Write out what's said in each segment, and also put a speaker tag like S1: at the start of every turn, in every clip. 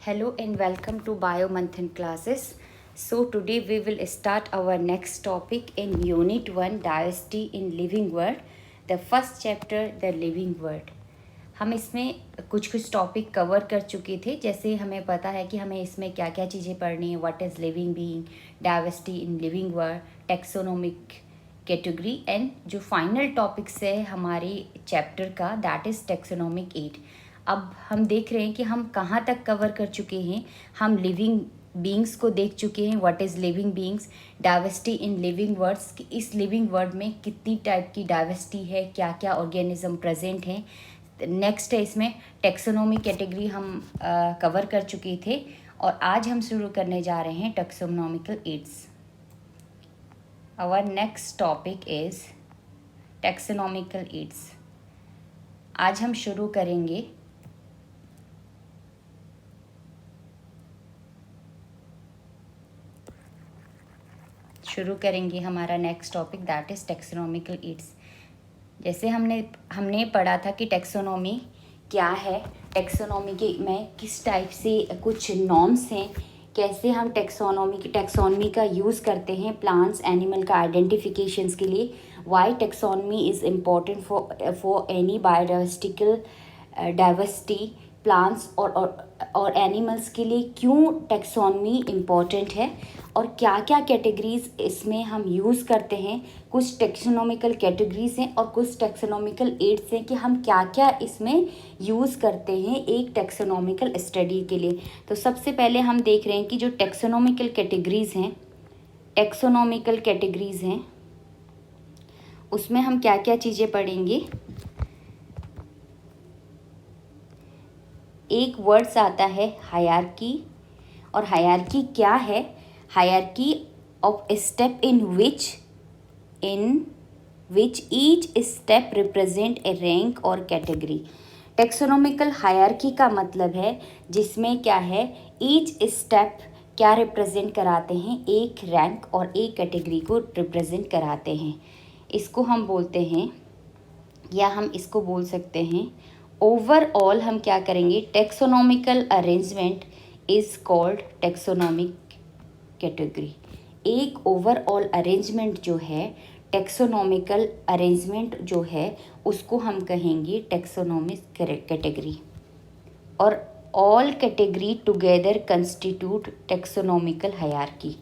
S1: Hello and welcome to Biomanthan classes. So today we will start our next topic in Unit 1 Diversity in Living World. The first chapter The Living World. हम इसमें कुछ topic cover कर चुके थे, जैसे हमें पता है कि हमें इसमें क्या क्या चीज़ें पढ़नी है. What is living being, diversity in living world, taxonomic category and जो फाइनल टॉपिक्स है हमारी चैप्टर का दैट इज़ टेक्सोनोमिक एड. अब हम देख रहे हैं कि हम कहाँ तक कवर कर चुके हैं. हम लिविंग बींग्स को देख चुके हैं. What is living beings, diversity in living words, कि इस लिविंग वर्ड में कितनी टाइप की डाइवर्सिटी है, क्या क्या ऑर्गेनिज्म प्रेजेंट हैं. नेक्स्ट है इसमें टेक्सोनोमी कैटेगरी हम कवर कर चुके थे और आज हम शुरू करने जा रहे हैं taxonomical aids. Our next topic is taxonomical aids. आज हम शुरू करेंगे हमारा next topic that is taxonomical aids. जैसे हमने पढ़ा था कि टेक्सोनोमी क्या है, टेक्सोनोमी के में किस टाइप से कुछ नॉर्म्स हैं, कैसे हम टेक्सोनोमी का यूज़ करते हैं प्लांट्स एनिमल का आइडेंटिफिकेशंस के लिए. Why taxonomy is important for any biodiversitical diversity, plants और एनिमल्स के लिए क्यों टेक्सोनमी इम्पॉर्टेंट है और क्या क्या कैटेगरीज इसमें हम यूज़ करते हैं. कुछ टेक्सोनोमिकल कैटेगरीज हैं और कुछ टेक्सोनोमिकल एड्स हैं कि हम क्या क्या इसमें यूज़ करते हैं एक टेक्सोनोमिकल स्टडी के लिए. तो सबसे पहले हम देख रहे हैं कि जो टेक्सोनोमिकल कैटेगरीज हैं उसमें हम क्या क्या चीज़ें पढ़ेंगे. एक वर्ड्स आता है हायरार्की, और हायरार्की क्या है. Hierarchy of step in which each step represent A rank और कैटेगरी. टेक्सोनोमिकल हायरार्की का मतलब है जिसमें क्या है, ईच स्टेप क्या रिप्रेजेंट कराते हैं, एक रैंक और एक कैटेगरी को रिप्रेजेंट कराते हैं. इसको हम बोलते हैं या हम इसको बोल सकते हैं ओवरऑल हम क्या करेंगे, taxonomical arrangement is called taxonomic category. एक ओवरऑल अरेंजमेंट जो है, टेक्सोनोमिकल अरेंजमेंट जो है उसको हम कहेंगे टेक्सोनोमिक कैटेगरी. और all category together constitute taxonomical hierarchy.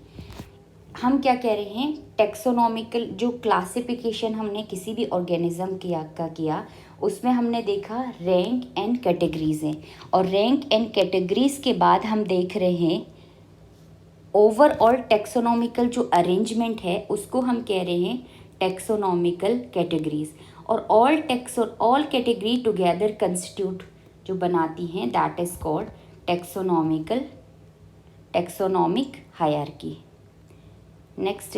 S1: हम क्या कह रहे हैं, टेक्सोनोमिकल जो क्लासिफिकेशन हमने किसी भी ऑर्गेनिज्म किया उसमें हमने देखा रैंक एंड कैटेगरीज हैं, और रैंक एंड कैटेगरीज के बाद हम देख रहे हैं ओवरऑल टेक्सोनोमिकल जो अरेंजमेंट है उसको हम कह रहे हैं टेक्सोनोमिकल कैटेगरीज. और ऑल कैटेगरी टुगेदर कंस्टिट्यूट जो बनाती हैं that is called taxonomic hierarchy. Next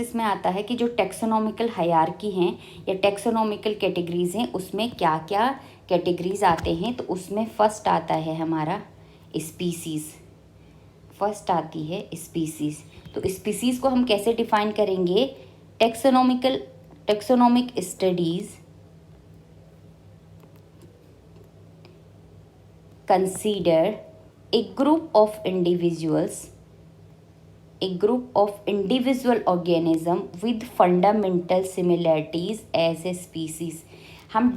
S1: इसमें आता है कि जो टेक्सोनोमिकल हायरार्की हैं या टेक्सोनोमिकल कैटेगरीज हैं उसमें क्या क्या कैटेगरीज आते हैं. तो उसमें फर्स्ट आता है हमारा स्पीसीज़. फर्स्ट आती है स्पीसीज़. तो स्पीसीज़ को हम कैसे डिफाइन करेंगे, taxonomic studies consider a group of individual organism with fundamental similarities as a species. हम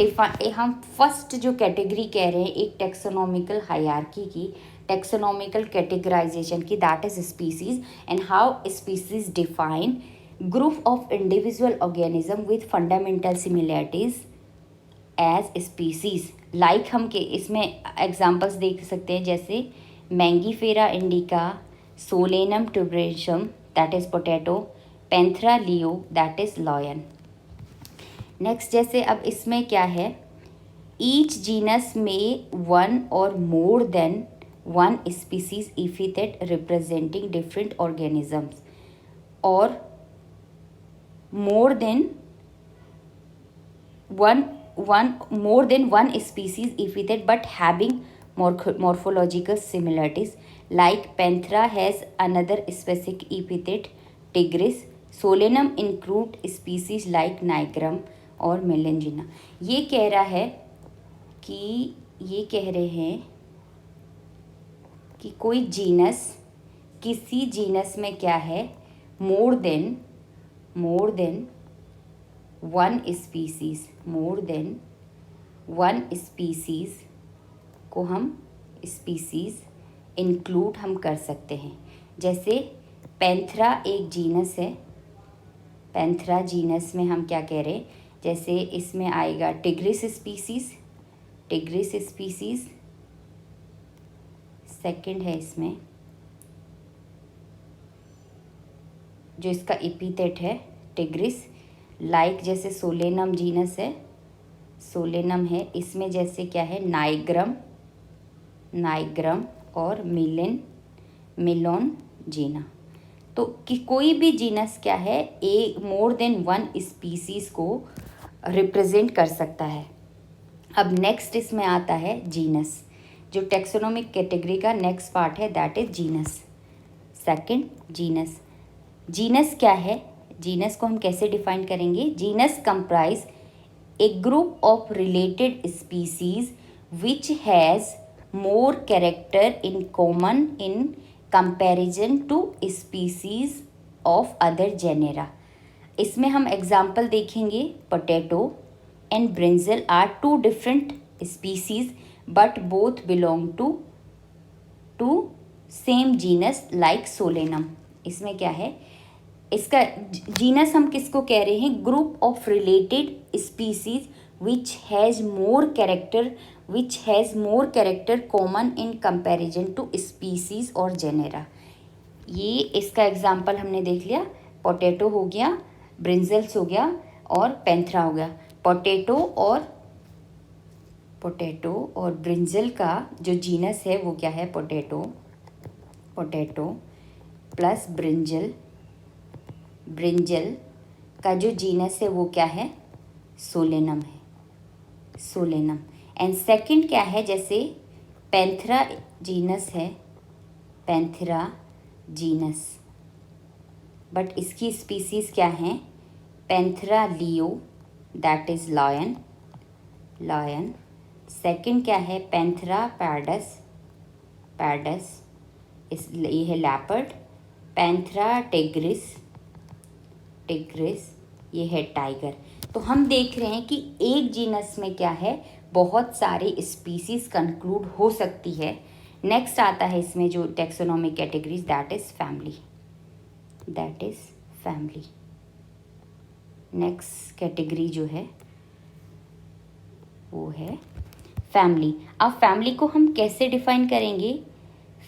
S1: फर्स्ट जो कैटेगरी कह रहे हैं एक टेक्सोनोमिकल हायरार्की की, टेक्सोनोमिकल कैटेगराइजेशन की, that is species. And how species define group of individual organism with fundamental similarities as species. Like हम के इसमें एग्जांपल्स देख सकते हैं, जैसे Mangifera indica, Solanum tuberosum that is potato, Panthera leo that is lion. Next जैसे अब इसमें क्या है, ईच जीनस में वन और more than one species epithet representing different organisms, और more than one species epithet but having morphological similarities, like Panthera has another specific epithet, Tigris. Solanum include species like Nigrum और Melangina. ये कह रहा है कि ये कह रहे हैं कि कोई जीनस, किसी जीनस में क्या है, मोर देन वन स्पीसीज़ को हम स्पीसीज़ इंक्लूड हम कर सकते हैं। जैसे पैंथरा एक जीनस है, पैंथरा जीनस में हम क्या कह रहे हैं, जैसे इसमें आएगा टिग्रिस स्पीसीज़ सेकंड है इसमें, जो इसका एपिथेट है टिग्रिस। लाइक जैसे सोलेनम जीनस है, सोलेनम है, इसमें जैसे क्या है नाइग्रम और मिलोन जीना। तो कि कोई भी जीनस क्या है, मोर देन वन स्पीसीज़ को रिप्रेजेंट कर सकता है। अब नेक्स्ट इसमें आता है जीनस, जो टेक्सोनोमिक कैटेगरी का नेक्स्ट पार्ट है, that is genus. Second genus क्या है, जीनस को हम कैसे डिफाइन करेंगे? Genus comprise a group of related species which has more character in common in comparison to species of other genera. इसमें हम एग्जाम्पल देखेंगे, potato and brinjal are two different species but both belong to same genus like Solanum. इसमें क्या है, इसका genus हम किसको कह रहे हैं? Group of related species which has more character common in comparison to species और जेनेरा। ये इसका एग्जाम्पल हमने देख लिया, पोटैटो हो गया, ब्रिंजल्स हो गया और पैंथरा हो गया। पोटैटो और ब्रिंजल का जो जीनस है वो क्या है? पोटैटो प्लस ब्रिंजल का जो जीनस है वो क्या है? सोलेनम है, सोलेनम। एंड सेकंड क्या है, जैसे पैंथरा जीनस है, पैंथरा जीनस, बट इसकी स्पीसीज क्या है? Panthera leo, that is lion. Second क्या है? पैंथरा पैडस, ये है लैपर्ड। पैंथरा टिग्रिस, ये है टाइगर। तो हम देख रहे हैं कि एक जीनस में क्या है, बहुत सारे स्पीसीज कंक्लूड हो सकती है। नेक्स्ट आता है इसमें जो taxonomic categories, that is family. Next category जो है वो है फैमिली। अब फैमिली को हम कैसे डिफाइन करेंगे?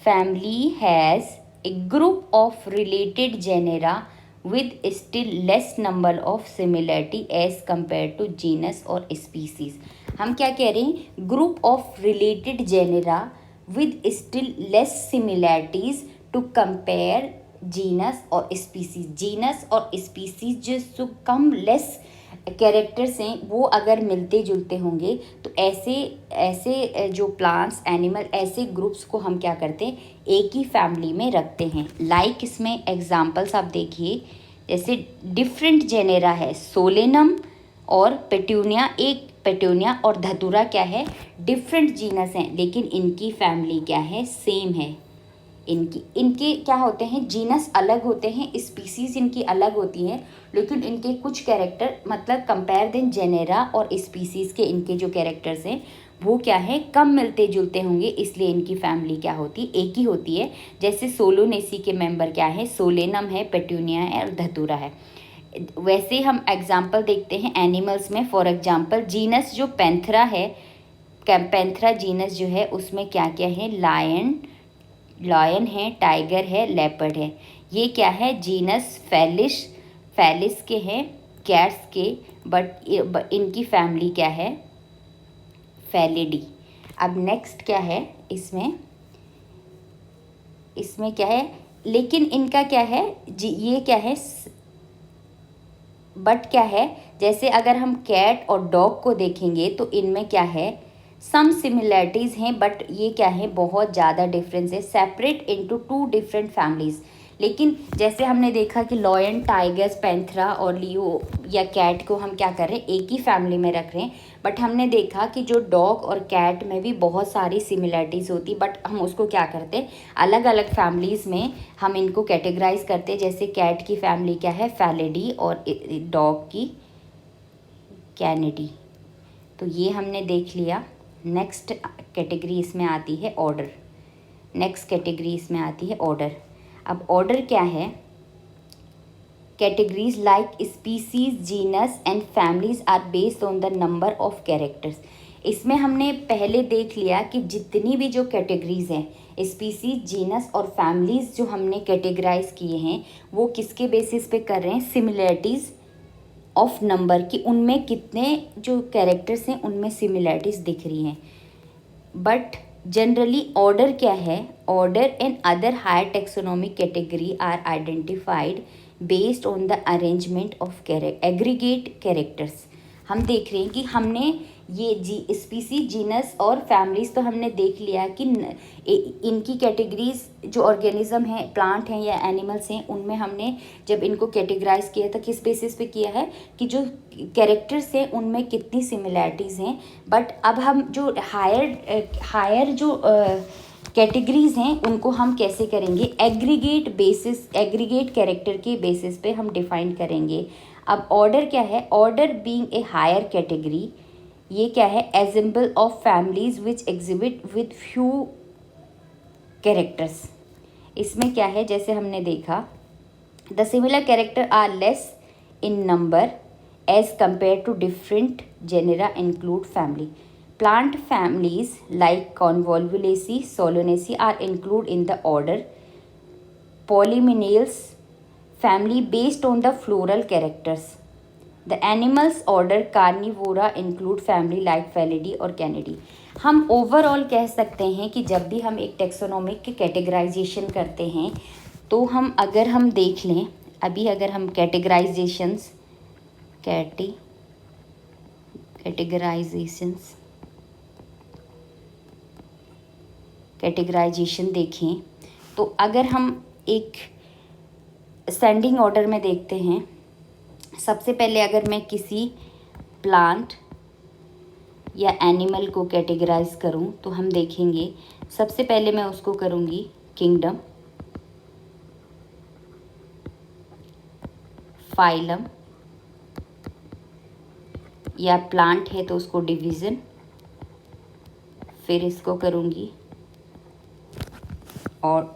S1: Family has a group of related genera with still less number of similarity as compared to genus और species। हम क्या कह रहे हैं? group of related genera with still less similarities to compare genus और species। genus और species जो कम less characters हैं वो अगर मिलते जुलते होंगे तो ऐसे जो प्लांट्स, एनिमल, ऐसे ग्रुप्स को हम क्या करते हैं? एक ही फैमिली में रखते हैं। लाइक इसमें एग्जांपल्स आप देखिए, जैसे डिफरेंट जेनेरा है, सोलेनम और पेटूनिया और धतूरा क्या है? डिफरेंट जीनस हैं, लेकिन इनकी फैमिली क्या है? सेम है। इनके क्या होते हैं? जीनस अलग होते हैं, स्पीसीज इनकी अलग होती हैं, लेकिन इनके कुछ कैरेक्टर, मतलब कंपेयर देन जेनेरा और स्पीसीज के इनके जो कैरेक्टर्स हैं वो क्या है? कम मिलते जुलते होंगे, इसलिए इनकी फैमिली क्या होती? एक ही होती है। जैसे सोलोनेसी के मेंबर क्या है? सोलेनम है, पेटूनिया है और धतूरा है। वैसे हम एग्जाम्पल देखते हैं एनिमल्स में। फॉर एग्जाम्पल जीनस जो पैंथरा है, पैंथरा जीनस जो है उसमें क्या क्या है? लायन है, टाइगर है, लेपर्ड है। ये क्या है? जीनस फैलिस के हैं, कैट्स के, बट इनकी फैमिली क्या है? फैलिडी। अब नेक्स्ट क्या है इसमें क्या है? लेकिन इनका क्या है? ये क्या है? बट क्या है? जैसे अगर हम कैट और डॉग को देखेंगे तो इनमें क्या है? सम सिमिलैरिटीज़ हैं, बट ये क्या है? बहुत ज़्यादा डिफरेंस है। Separate into two different families, लेकिन जैसे हमने देखा कि लॉयन, टाइगर्स, पैंथरा और लियो या कैट को हम क्या कर रहे हैं, एक ही फैमिली में रख रहे हैं, बट हमने देखा कि जो डॉग और कैट में भी बहुत सारी सिमिलरिटीज़ होती, बट हम उसको क्या करते हैं, अलग अलग फैमिलीज़ में हम इनको कैटेगराइज करते हैं। जैसे कैट की फैमिली क्या है, फैलिडी, और डॉग की कैनिडी। तो ये हमने देख लिया। नेक्स्ट कैटेगरी इसमें आती है ऑर्डर। नेक्स्ट कैटेगरी इसमें आती है ऑर्डर। अब ऑर्डर क्या है, categories like species, genus and families are based on the number of characters. इसमें हमने पहले देख लिया कि जितनी भी जो कैटेगरीज हैं, स्पीसीज, जीनस और फैमिलीज जो हमने कैटेगराइज किए हैं, वो किसके बेसिस पे कर रहे हैं, सिमिलरिटीज़ ऑफ नंबर, कि उनमें कितने जो कैरेक्टर्स हैं उनमें सिमिलरिटीज़ दिख रही हैं। बट जनरली ऑर्डर क्या है, order and other higher taxonomic category are identified based on the arrangement of aggregate characters. हम देख रहे हैं कि हमने ये स्पीसीज, जीनस और फैमिलीज तो हमने देख लिया कि इनकी कैटेगरीज जो ऑर्गेनिज्म हैं, प्लांट हैं या एनिमल्स हैं, उनमें हमने जब इनको कैटेगराइज किया था किस बेसिस पे किया है कि जो कैरेक्टर्स हैं उनमें कितनी सिमिलैरिटीज़ हैं। बट अब हम जो हायर जो कैटेगरीज हैं उनको हम कैसे करेंगे, एग्रीगेट बेसिस, एग्रीगेट कैरेक्टर के बेसिस पे हम डिफाइन करेंगे। अब ऑर्डर क्या है, order being a higher category, ये क्या है, assemblage of families which exhibit with few characters. इसमें क्या है, जैसे हमने देखा the similar character are less in number as compare to different genera include family. Plant families like Convolvulaceae, Solanaceae are included in the order Polymineals family based on the floral characters. The animals order Carnivora include family like Felidae और Canidae. हम overall कह सकते हैं कि जब भी हम एक टेक्सोनोमिक कैटेगराइजेशन करते हैं तो हम अगर हम देख लें, अभी अगर हम कैटेगराइजेशंस कैटेगराइजेशन देखें, तो अगर हम एक सेंडिंग ऑर्डर में देखते हैं, सबसे पहले अगर मैं किसी प्लांट या एनिमल को कैटेगराइज करूं तो हम देखेंगे, सबसे पहले मैं उसको करूंगी किंगडम, फाइलम, या प्लांट है तो उसको डिवीज़न, फिर इसको करूंगी और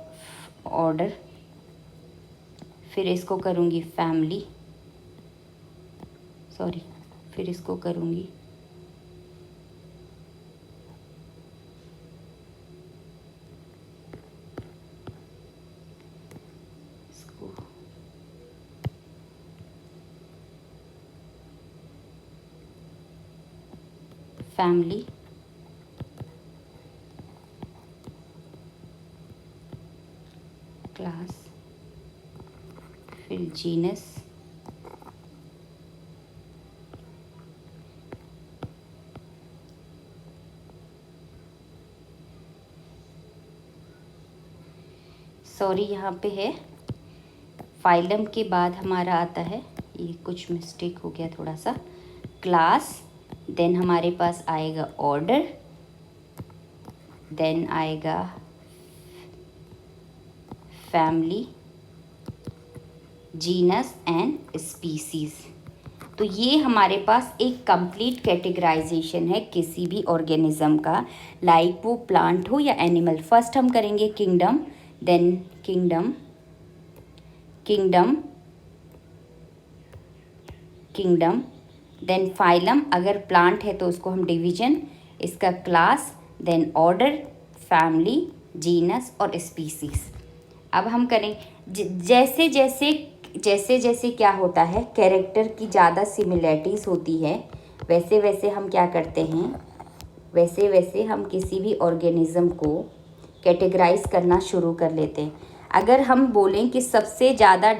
S1: ऑर्डर, फिर इसको करूँगी फैमिली, फिर इसको करूँगी फैमिली, क्लास, फिर जीनस, यहाँ पे है फाइलम के बाद हमारा आता है, ये कुछ मिस्टेक हो गया थोड़ा सा, क्लास, देन हमारे पास आएगा ऑर्डर, देन आएगा फैमिली, जीनस एंड स्पीसीज। तो ये हमारे पास एक कंप्लीट कैटेगराइजेशन है किसी भी ऑर्गेनिज्म का, लाइक वो प्लांट हो या एनिमल। फर्स्ट हम करेंगे kingdom, then kingdom, then phylum, अगर प्लांट है तो उसको हम डिवीजन, इसका class, then order, family, genus और स्पीसीज। अब हम करें जैसे जैसे क्या होता है, कैरेक्टर की ज़्यादा सिमिलैरिटीज़ होती है, वैसे वैसे हम क्या करते हैं, वैसे वैसे हम किसी भी ऑर्गेनिज्म को कैटेगराइज करना शुरू कर लेते हैं। अगर हम बोलें कि सबसे ज़्यादा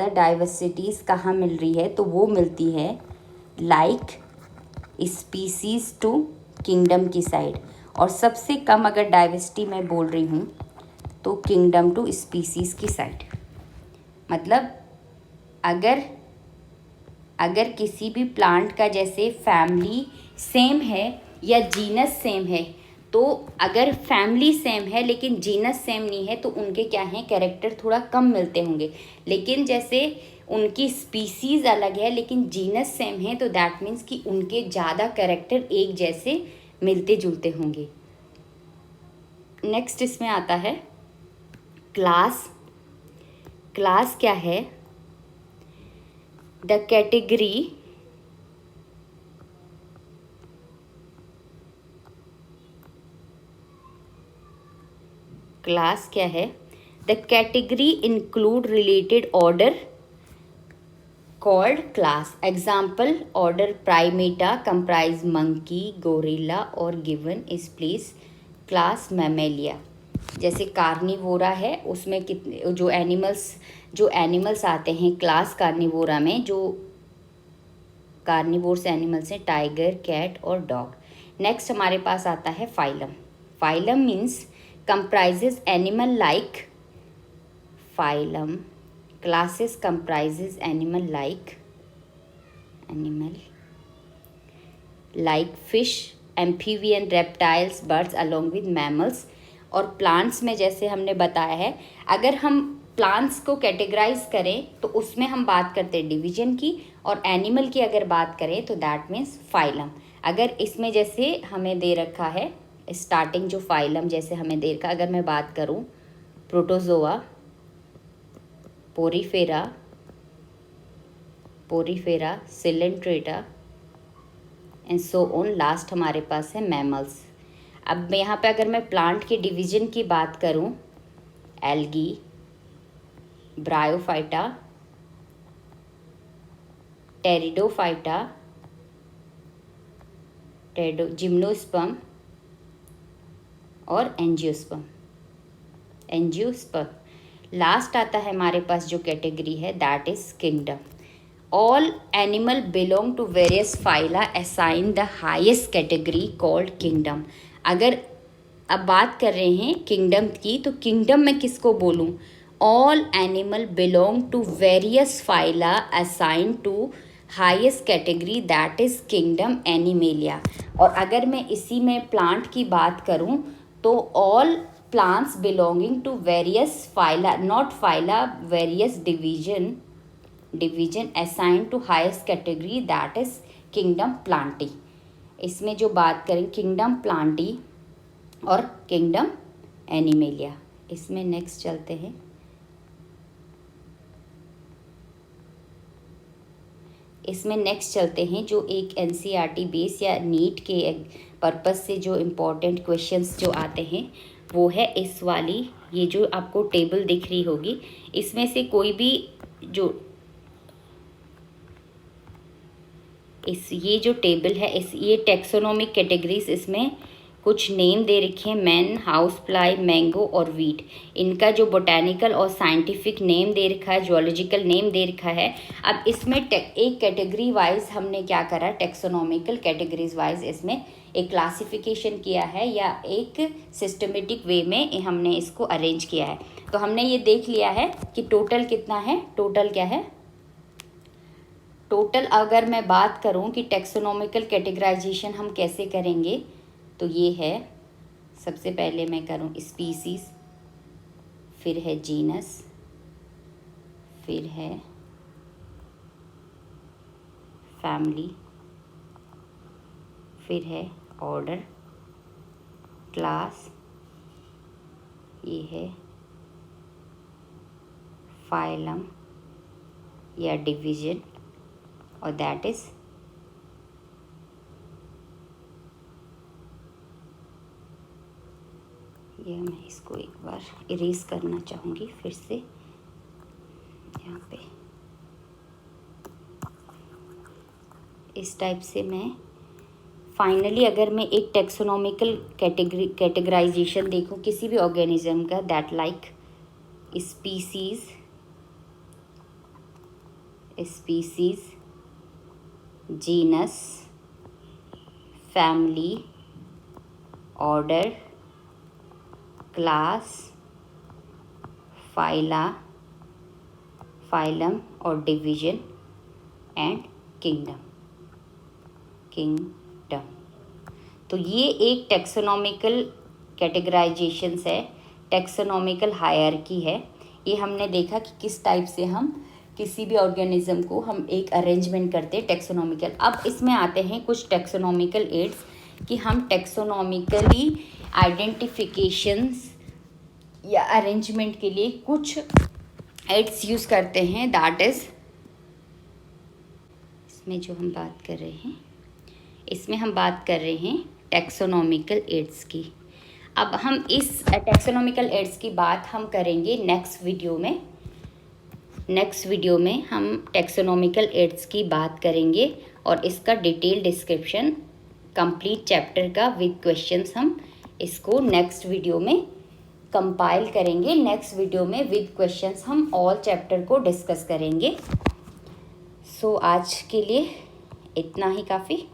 S1: डाइवर्सिटीज़ कहाँ मिल रही है, तो वो मिलती है लाइक स्पीसीज़ टू किंगडम की साइड। और सबसे कम अगर डाइवर्सिटी मैं बोल रही हूँ तो किंगडम टू स्पीसीज़ की साइड। मतलब अगर किसी भी प्लांट का जैसे फैमिली सेम है या जीनस सेम है, तो अगर फैमिली सेम है लेकिन जीनस सेम नहीं है तो उनके क्या हैं, कैरेक्टर थोड़ा कम मिलते होंगे। लेकिन जैसे उनकी स्पीसीज़ अलग है लेकिन जीनस सेम है, तो दैट मीन्स कि उनके ज़्यादा कैरेक्टर एक जैसे मिलते जुलते होंगे। नेक्स्ट इसमें आता है क्लास। क्लास क्या है? द कैटेगरी क्लास क्या है? The category include related order called class. Example, order Primata comprise monkey, gorilla और गिवन इज प्लेस क्लास मैमेलिया। जैसे कार्निवोरा है, उसमें कितने जो एनिमल्स आते हैं क्लास कार्निवोरा में, जो कार्निवोर्स एनिमल्स हैं, टाइगर, कैट और डॉग। नेक्स्ट हमारे पास आता है phylum. Phylum means comprises animal like phylum. Classes comprises animal like fish, amphibian, reptiles, birds along with mammals. और प्लांट्स में जैसे हमने बताया है, अगर हम प्लांट्स को कैटेगराइज करें तो उसमें हम बात करते हैं डिवीजन की, और एनिमल की अगर बात करें तो दैट मीन्स फाइलम। अगर इसमें जैसे हमें दे रखा है स्टार्टिंग जो फाइलम जैसे हमें दे रखा, अगर मैं बात करूं protozoa, Porifera, Coelenterata and so on. Last हमारे पास है मैमल्स। अब यहाँ पे अगर मैं प्लांट के डिवीजन की बात करूं, एल्गी, ब्रायोफाइटा, टेरिडोफाइटा, जिम्नोस्पर्म और एंजियोस्पर्म। लास्ट आता है हमारे पास जो कैटेगरी है that is kingdom. All animal belong to various phyla assign the highest category called kingdom. अगर अब बात कर रहे हैं किंगडम की, तो किंगडम में किसको बोलूं? All animal belong to various phyla assign to highest category that is kingdom Animalia. और अगर मैं इसी में प्लांट की बात करूं तो all plants belonging to various phyla, not phyla, various division assigned to highest category that is kingdom plantae। इसमें जो बात करें किंगडम प्लांटी और किंगडम एनिमेलिया। इसमें नेक्स्ट चलते हैं। जो एक एनसीईआरटी बेस या नीट के पर्पस से जो इम्पोर्टेंट क्वेश्चंस जो आते हैं वो है इस वाली, ये जो आपको टेबल दिख रही होगी, इसमें से कोई भी जो ये जो टेबल है ये टेक्सोनोमिक कैटेगरीज, इसमें कुछ नेम दे रखे हैं, मैन, हाउस फ्लाई, मैंगो और वीट। इनका जो बोटैनिकल और साइंटिफिक नेम दे रखा है, जोलॉजिकल नेम दे रखा है। अब इसमें एक कैटेगरी वाइज हमने क्या करा, टेक्सोनोमिकल कैटेगरीज वाइज इसमें एक क्लासिफिकेशन किया है या एक सिस्टमेटिक वे में हमने इसको अरेंज किया है। तो हमने ये देख लिया है कि टोटल कितना है, टोटल क्या है। टोटल अगर मैं बात करूं कि टेक्सोनोमिकल कैटेगराइजेशन हम कैसे करेंगे, तो ये है, सबसे पहले मैं करूं स्पीसीज, फिर है जीनस, फिर है फैमिली, फिर है ऑर्डर, क्लास, ये है फाइलम या डिवीजन, और दैट इज ये। मैं इसको एक बार इरेज करना चाहूँगी फिर से यहाँ पे, इस टाइप से मैं फाइनली अगर मैं एक टेक्सोनोमिकल कैटेगराइजेशन देखूं किसी भी ऑर्गेनिज्म का, that like species, genus, family, order, class, phyla, phylum और डिवीजन एंड किंगडम, किंगडम। तो ये एक टेक्सोनॉमिकल कैटेगराइजेशंस है, टेक्सोनॉमिकल हायरार्की है। ये हमने देखा कि किस टाइप से हम किसी भी ऑर्गेनिज्म को हम एक अरेंजमेंट करते हैं टेक्सोनॉमिकल। अब इसमें आते हैं कुछ टेक्सोनॉमिकल एड्स कि हम टेक्सोनॉमिकली आइडेंटिफिकेशंस या अरेंजमेंट के लिए कुछ एड्स यूज़ करते हैं। दैट इज़, इसमें जो हम बात कर रहे हैं, इसमें हम बात कर रहे हैं टेक्सोनॉमिकल एड्स की। अब हम इस टेक्सोनॉमिकल एड्स की बात हम करेंगे नेक्स्ट वीडियो में। नेक्स्ट वीडियो में हम टेक्सोनॉमिकल एड्स की बात करेंगे और इसका डिटेल डिस्क्रिप्शन कंप्लीट चैप्टर का विद क्वेश्चंस हम इसको नेक्स्ट वीडियो में कंपाइल करेंगे। नेक्स्ट वीडियो में विद क्वेश्चंस हम ऑल चैप्टर को डिस्कस करेंगे। सो आज के लिए इतना ही काफ़ी।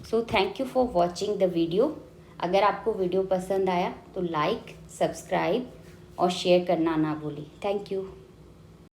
S1: So thank you for watching the video. अगर आपको वीडियो पसंद आया तो लाइक, सब्सक्राइब और शेयर करना ना भूलें। Thank you.